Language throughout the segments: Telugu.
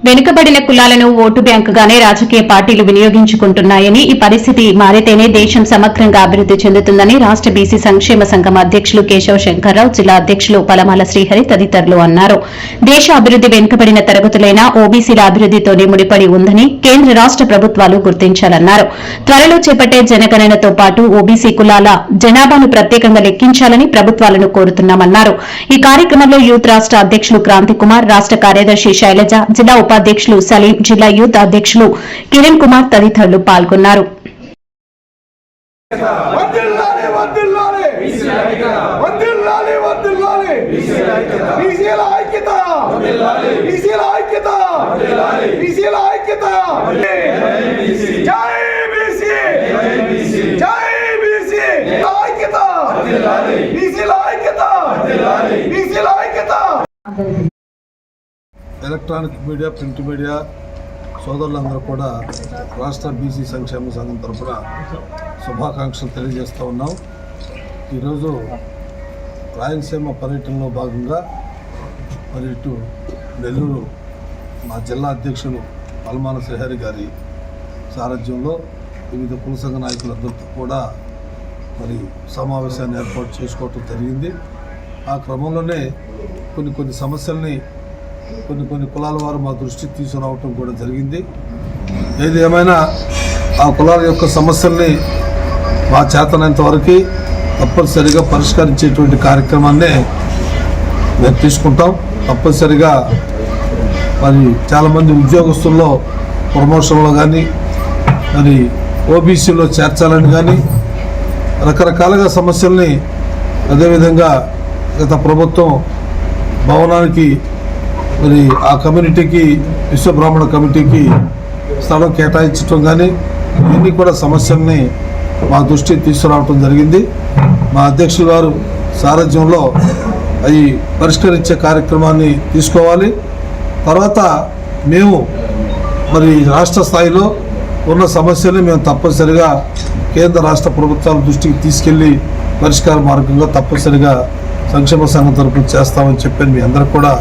వెనుకబడిన కులాలను ఓటు బ్యాంకుగానే రాజకీయ పార్టీలు వినియోగించుకుంటున్నాయని, ఈ పరిస్థితి మారితేనే దేశం సమగ్రంగా అభివృద్ది చెందుతుందని రాష్ట బీసీ సంక్షేమ సంఘం అధ్యకులు కేశవ శంకర్రావు, జిల్లా అధ్యకులు పలమాల శ్రీహరి తదితరులు అన్నారు. దేశ అభివృద్ది వెనుకబడిన తరగతులైన ఓబీసీల అభివృద్దితోనే ముడిపడి ఉందని కేంద్ర రాష్ట ప్రభుత్వాలు గుర్తించాలన్నారు. త్వరలో చేపట్టే జనగణనతో పాటు ఓబీసీ కులాల జనాభాను ప్రత్యేకంగా లెక్కించాలని ప్రభుత్వాలను కోరుతున్నామన్నారు. ఈ కార్యక్రమంలో యూత్ రాష్ట అధ్యకులు క్రాంతి కుమార్, రాష్ట కార్యదర్శి శైలజ, జిల్లా ఉపాధ్యకులు సలీం, జిల్లా యూత్ అధ్యకులు కిరణ్ కుమార్ తదితరులు పాల్గొన్నారు. ఎలక్ట్రానిక్ మీడియా, ప్రింట్ మీడియా సోదరులందరూ కూడా రాష్ట్ర బీసీ సంక్షేమ సంఘం తరఫున శుభాకాంక్షలు తెలియజేస్తూ ఉన్నాం. ఈరోజు రాయలసీమ పర్యటనలో భాగంగా మరి ఇటు నెల్లూరు మా జిల్లా అధ్యక్షులు పలమాల శ్రీహరి గారి సారథ్యంలో వివిధ కుల సంఘ నాయకులందరితో కూడా మరి సమావేశాన్ని ఏర్పాటు చేసుకోవటం జరిగింది. ఆ క్రమంలోనే కొన్ని సమస్యల్ని కొన్ని కులాల వారు మా దృష్టికి తీసుకురావటం కూడా జరిగింది. ఏది ఏమైనా ఆ కులాల యొక్క సమస్యల్ని మా చేతనంత వరకు తప్పనిసరిగా పరిష్కరించేటువంటి కార్యక్రమాన్నే మేము తీసుకుంటాం. తప్పనిసరిగా మరి చాలామంది ఉద్యోగస్తుల్లో ప్రమోషన్లో కానీ మరి ఓబీసీలో చేర్చాలని కానీ రకరకాలుగా సమస్యల్ని, అదేవిధంగా గత ప్రభుత్వం భవనానికి మరి ఆ కమ్యూనిటీకి, విశ్వబ్రాహ్మణ కమిటీకి స్థలం కేటాయించడం కానీ ఇవన్నీ కూడా సమస్యల్ని మా దృష్టికి తీసుకురావటం జరిగింది. మా అధ్యక్షులు గారు సారథ్యంలో అవి పరిష్కరించే కార్యక్రమాన్ని తీసుకోవాలి. తర్వాత మేము మరి రాష్ట్ర స్థాయిలో ఉన్న సమస్యల్ని మేము తప్పనిసరిగా కేంద్ర రాష్ట్ర ప్రభుత్వాల దృష్టికి తీసుకెళ్లి పరిష్కార మార్గంగా తప్పనిసరిగా సంక్షేమ సంఘం తరపున చేస్తామని చెప్పి మీ అందరూ కూడా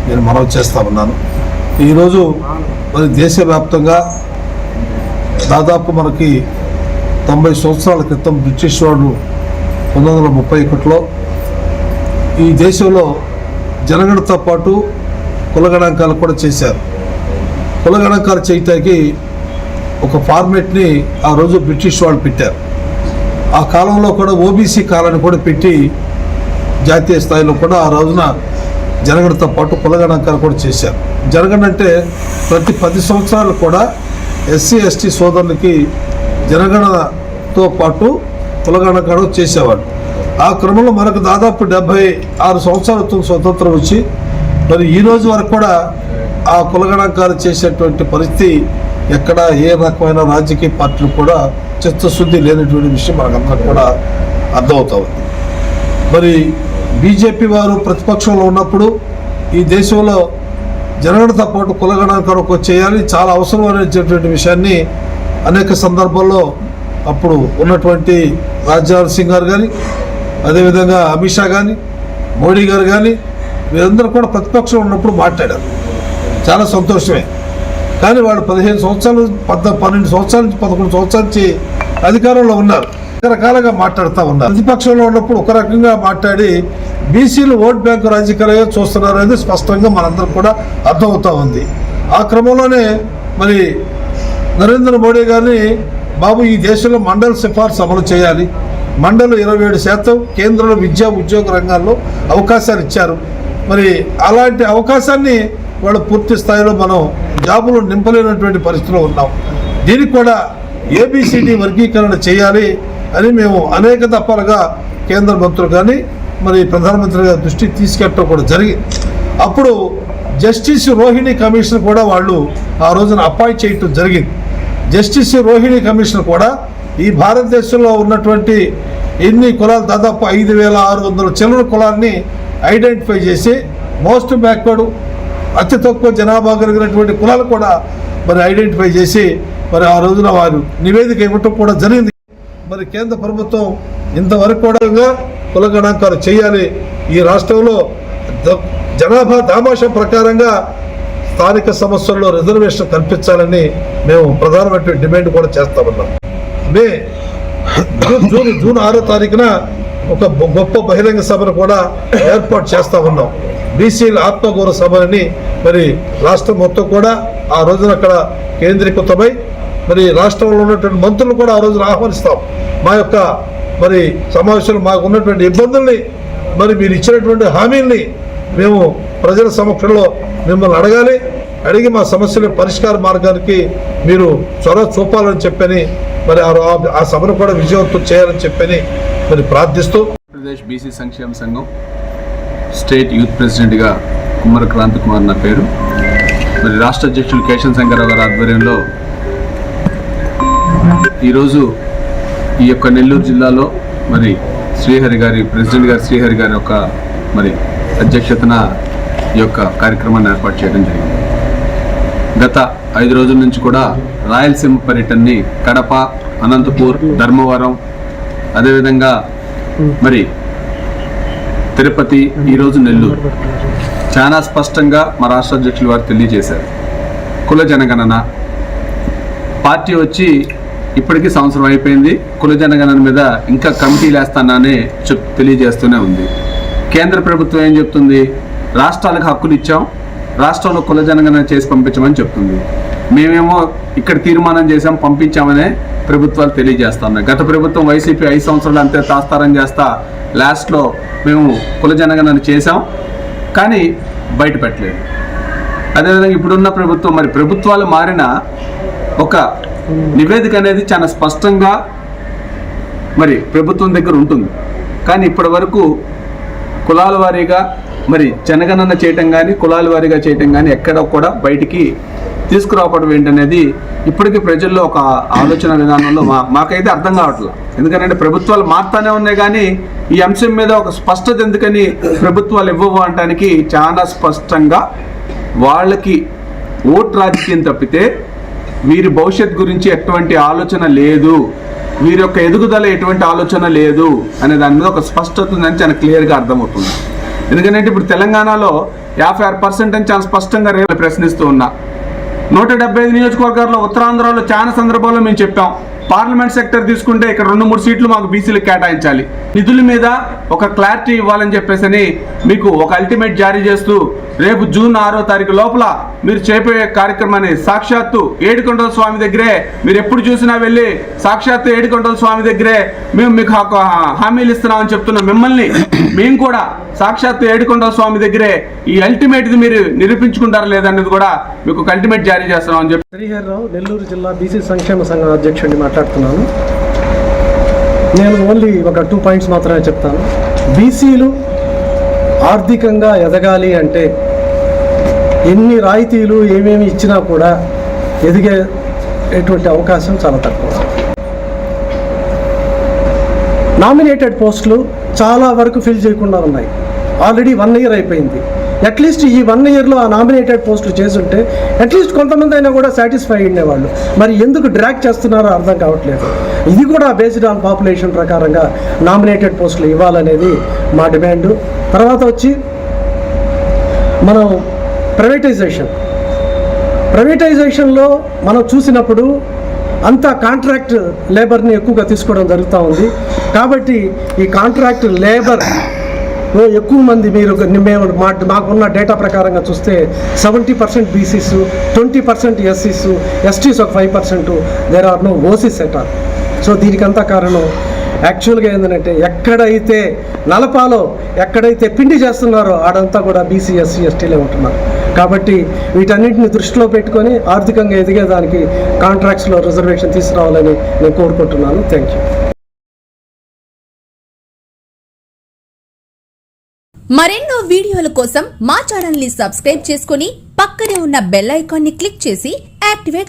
నేను మనవి చేస్తా ఉన్నాను. ఈరోజు మరి దేశవ్యాప్తంగా దాదాపు మనకి 90 సంవత్సరాల క్రితం బ్రిటిష్ వాళ్ళు 1931లో ఈ దేశంలో జనగణనతో పాటు కులగణాంకాలు కూడా చేశారు. కులగణాంకాలు చేయటానికి ఒక ఫార్మేట్ని ఆ రోజు బ్రిటిష్ వాళ్ళు పెట్టారు. ఆ కాలంలో కూడా ఓబీసీ కాలాన్ని కూడా పెట్టి జాతీయ స్థాయిలో కూడా ఆ రోజున జనగణనతో పాటు కులగణాంకాలు కూడా చేశారు. జనగణన అంటే ప్రతి 10 సంవత్సరాలు కూడా ఎస్సీ ఎస్టీ సోదరులకి జనగణనతో పాటు కులగణాంకాలు చేసేవాడు. ఆ క్రమంలో మనకు దాదాపు 76 సంవత్సరాలతో స్వతంత్రం వచ్చి మరి ఈ రోజు వరకు కూడా ఆ కులగణాంకాలు చేసేటువంటి పరిస్థితి ఎక్కడ ఏ రకమైన రాజకీయ పార్టీలు కూడా చిత్తశుద్ధి లేనటువంటి విషయం మనకందరికి కూడా అర్థమవుతా ఉంది. మరి బీజేపీ వారు ప్రతిపక్షంలో ఉన్నప్పుడు ఈ దేశంలో జనగణనతో పాటు కులగణాంకాలు చేయాలి, చాలా అవసరం అనేటువంటి విషయాన్ని అనేక సందర్భాల్లో అప్పుడు ఉన్నటువంటి రాజ్నాథ్ సింగ్ గారు కానీ, అదేవిధంగా అమిత్ షా కానీ, మోడీ గారు కానీ వీరందరూ కూడా ప్రతిపక్షంలో ఉన్నప్పుడు మాట్లాడారు. చాలా సంతోషమే. కానీ వాళ్ళు 15 సంవత్సరాలు 12 సంవత్సరాల నుంచి 11 సంవత్సరాల నుంచి అధికారంలో ఉన్నారు. రకరకాలుగా మాట్లాడుతూ ఉన్నారు. ప్రతిపక్షంలో ఉన్నప్పుడు ఒక రకంగా మాట్లాడి బీసీలు ఓట్ బ్యాంకు రాజకీయాలుగా చూస్తున్నారు అనేది స్పష్టంగా మనందరం కూడా అర్థమవుతూ ఉంది. ఆ క్రమంలోనే మరి నరేంద్ర మోడీ గారిని బాబు ఈ దేశంలో మండల్ సిఫార్సు అమలు చేయాలి, మండలు 27% కేంద్రంలో విద్యా ఉద్యోగ రంగాల్లో అవకాశాలు ఇచ్చారు. మరి అలాంటి అవకాశాన్ని వాళ్ళు పూర్తి స్థాయిలో మనం జాబులు నింపలేనటువంటి పరిస్థితిలో ఉన్నాం. దీనికి కూడా ఏబిసిడి వర్గీకరణ చేయాలి అని మేము అనేక దఫాలుగా కేంద్ర మంత్రులు కానీ మరి ప్రధానమంత్రి గారి దృష్టికి తీసుకెళ్ళడం కూడా జరిగింది. అప్పుడు జస్టిస్ రోహిణి కమిషన్ కూడా వాళ్ళు ఆ రోజున అపాయింట్ చేయటం జరిగింది. జస్టిస్ రోహిణి కమిషన్ కూడా ఈ భారతదేశంలో ఉన్నటువంటి ఎన్ని కులాలు దాదాపు 5,600 చిల్లర కులాన్ని ఐడెంటిఫై చేసి మోస్ట్ బ్యాక్వర్డ్ అతి తక్కువ జనాభా కలిగినటువంటి కులాలు కూడా మరి ఐడెంటిఫై చేసి మరి ఆ రోజున వారు నివేదిక ఇవ్వటం కూడా జరిగింది. మరి కేంద్ర ప్రభుత్వం ఇంతవరకు కూడా కుల గణాంకాలు చేయాలి, ఈ రాష్ట్రంలో జనాభా దామాషా ప్రకారంగా స్థానిక సమస్యల్లో రిజర్వేషన్ కల్పించాలని మేము ప్రధానమైన డిమాండ్ కూడా చేస్తా ఉన్నాం. జూన్ 6వ తారీఖున ఒక గొప్ప బహిరంగ సభను కూడా ఏర్పాటు చేస్తా ఉన్నాం. బీసీల ఆత్మగౌరవ సభని మరి రాష్ట్రం మొత్తం కూడా ఆ రోజున అక్కడ కేంద్రీకృతమై మరి రాష్ట్రంలో ఉన్నటువంటి మంత్రులు కూడా ఆ రోజున ఆహ్వానిస్తాం. మా యొక్క మరి సమావేశంలో మాకు ఉన్నటువంటి ఇబ్బందుల్ని మరి మీరు ఇచ్చినటువంటి హామీల్ని మేము ప్రజల సమక్షంలో మిమ్మల్ని అడిగి మా సమస్యల పరిష్కార మార్గానికి మీరు చొరవ చూపాలని చెప్పని మరి ఆ సభను కూడా విజయవంతం చేయాలని చెప్పని మరి ప్రార్థిస్తూ ఆంధ్రప్రదేశ్ బీసీ సంక్షేమ సంఘం స్టేట్ యూత్ ప్రెసిడెంట్గా కుమ్మర క్రాంతి కుమార్ నా పేరు. మరి రాష్ట్ర అధ్యక్షులు కేశవ శంకరరావు గారి ఆధ్వర్యంలో ఈరోజు ఈ యొక్క నెల్లూరు జిల్లాలో మరి శ్రీహరి గారి ప్రెసిడెంట్ గారు శ్రీహరి గారి యొక్క మరి అధ్యక్షతన ఈ యొక్క కార్యక్రమాన్ని ఏర్పాటు చేయడం జరిగింది. గత 5 రోజుల నుంచి కూడా రాయలసీమ పర్యటనని కడప, అనంతపూర్, ధర్మవరం, అదేవిధంగా మరి తిరుపతి, ఈరోజు నెల్లూరు చాలా స్పష్టంగా మా రాష్ట్ర అధ్యక్షులు వారు తెలియజేశారు. కుల జనగణన పార్టీ వచ్చి ఇప్పటికీ సంవత్సరం అయిపోయింది. కుల జనగణన మీద ఇంకా కమిటీలు వేస్తానని తెలియజేస్తూనే ఉంది. కేంద్ర ప్రభుత్వం ఏం చెప్తుంది? రాష్ట్రాలకు హక్కులు ఇచ్చాం, రాష్ట్రంలో కుల జనగణన చేసి పంపించమని చెప్తుంది. మేమేమో ఇక్కడ తీర్మానం చేసాం, పంపించామనే ప్రభుత్వాలు తెలియజేస్తున్నాయి. గత ప్రభుత్వం వైసీపీ 5 సంవత్సరాలు అంతే తాస్తారం చేస్తా లాస్ట్లో మేము కుల జనగణన చేసాం కానీ బయట పెట్టలేదు. అదేవిధంగా ఇప్పుడున్న ప్రభుత్వం మరి ప్రభుత్వాలు మారిన ఒక నివేదిక అనేది చాలా స్పష్టంగా మరి ప్రభుత్వం దగ్గర ఉంటుంది. కానీ ఇప్పటి వరకు కులాల వారీగా మరి జనగణన చేయటం కానీ కులాల వారీగా చేయటం కానీ ఎక్కడ కూడా బయటికి తీసుకురావడం ఏంటనేది ఇప్పటికీ ప్రజల్లో ఒక ఆలోచన విధానంలో మాకైతే అర్థం కావట్లేదు. ఎందుకంటే ప్రభుత్వాలు మారుతానే ఉన్నాయి కానీ ఈ అంశం మీద ఒక స్పష్టత ఎందుకని ప్రభుత్వాలు ఇవ్వవు అనడానికి చాలా స్పష్టంగా వాళ్ళకి ఓట్ రాజకీయం తప్పితే వీరి భవిష్యత్ గురించి ఎటువంటి ఆలోచన లేదు, వీరి యొక్క ఎదుగుదల ఎటువంటి ఆలోచన లేదు అనే దాని మీద ఒక స్పష్టత ఉందని చాలా క్లియర్గా అర్థమవుతుంది. ఎందుకంటే ఇప్పుడు తెలంగాణలో 56% అని చాలా స్పష్టంగా రేపు ప్రశ్నిస్తూ ఉన్నా. 175 నియోజకవర్గాల్లో ఉత్తరాంధ్రలో చాలా సందర్భాల్లో మేము చెప్పాం, పార్లమెంట్ సెక్టర్ తీసుకుంటే ఇక్కడ 2-3 సీట్లు మాకు బీసీలకు కేటాయించాలి, నిధుల మీద ఒక క్లారిటీ ఇవ్వాలని చెప్పేసి మీకు ఒక అల్టిమేట్ జారీ చేస్తూ రేపు జూన్ 6వ తారీఖు లోపల మీరు చేపట్టే కార్యక్రమాన్ని సాక్షాత్తు ఏడుకొండల స్వామి దగ్గరే మీరు ఎప్పుడు చూసినా వెళ్ళి సాక్షాత్తు ఏడుకొండల స్వామి దగ్గరే మేము మీకు హామీలు ఇస్తున్నామని చెప్తున్న మిమ్మల్ని మేము కూడా సాక్షాత్తు ఏడుకొండల స్వామి దగ్గరే ఈ అల్టిమేట్ది మీరు నిరూపించుకుంటారా లేదనేది కూడా మీకు ఒక అల్టిమేట్ జారీ చేస్తున్నామని చెప్పి. శ్రీహరిరావు, నెల్లూరు జిల్లా బీసీ సంక్షేమ సంఘం అధ్యక్షుడిని మాట్లాడుతున్నాను. నేను ఓన్లీ ఒక 2 పాయింట్స్ మాత్రమే చెప్తాను. బీసీలు ఆర్థికంగా ఎదగాలి అంటే ఎన్ని రాయితీలు ఏమేమి ఇచ్చినా కూడా ఎదిగేటువంటి అవకాశం చాలా తక్కువ. నామినేటెడ్ పోస్టులు చాలా వరకు ఫిల్ చేయకుండా ఉన్నాయి. ఆల్రెడీ 1 ఇయర్ అయిపోయింది. అట్లీస్ట్ ఈ 1 ఇయర్లో ఆ నామినేటెడ్ పోస్టులు చేసుంటే అట్లీస్ట్ కొంతమంది అయినా కూడా సాటిస్ఫై ఉండేవాళ్ళు. మరి ఎందుకు డ్రాగ్ చేస్తున్నారో అర్థం కావట్లేదు. ఇది కూడా బేస్డ్ ఆన్ పాపులేషన్ ప్రకారంగా నామినేటెడ్ పోస్టులు ఇవ్వాలనేది మా డిమాండ్. తర్వాత వచ్చి మనం ప్రైవేటైజేషన్లో మనం చూసినప్పుడు అంతా కాంట్రాక్ట్ లేబర్ని ఎక్కువగా తీసుకోవడం జరుగుతూ ఉంది. కాబట్టి ఈ కాంట్రాక్ట్ లేబర్ ఎక్కువ మంది మేము మాకున్న డేటా ప్రకారంగా చూస్తే 70% బీసీస్, 20% ఎస్సీస్, ఎస్టీస్ ఒక 5%, there are no OCs at all. So దీనికంతా కారణం యాక్చువల్గా ఏంటంటే ఎక్కడైతే నలపాలో ఎక్కడైతే పిండి చేస్తున్నారో ఆడంతా కూడా బీసీ, ఎస్సీ, ఎస్టీలే ఉంటున్నారు. కాబట్టి వీటన్నింటిని దృష్టిలో పెట్టుకొని ఆర్థికంగా ఎదిగేదానికి కాంట్రాక్ట్స్లో రిజర్వేషన్ తీసుకురావాలని నేను కోరుకుంటున్నాను. Thank you. మరెన్నో వీడియోల కోసం మా ఛానల్ ని సబ్స్క్రైబ్ చేసుకుని పక్కనే ఉన్న బెల్ ఐకాన్ ని క్లిక్ చేసి యాక్టివేట్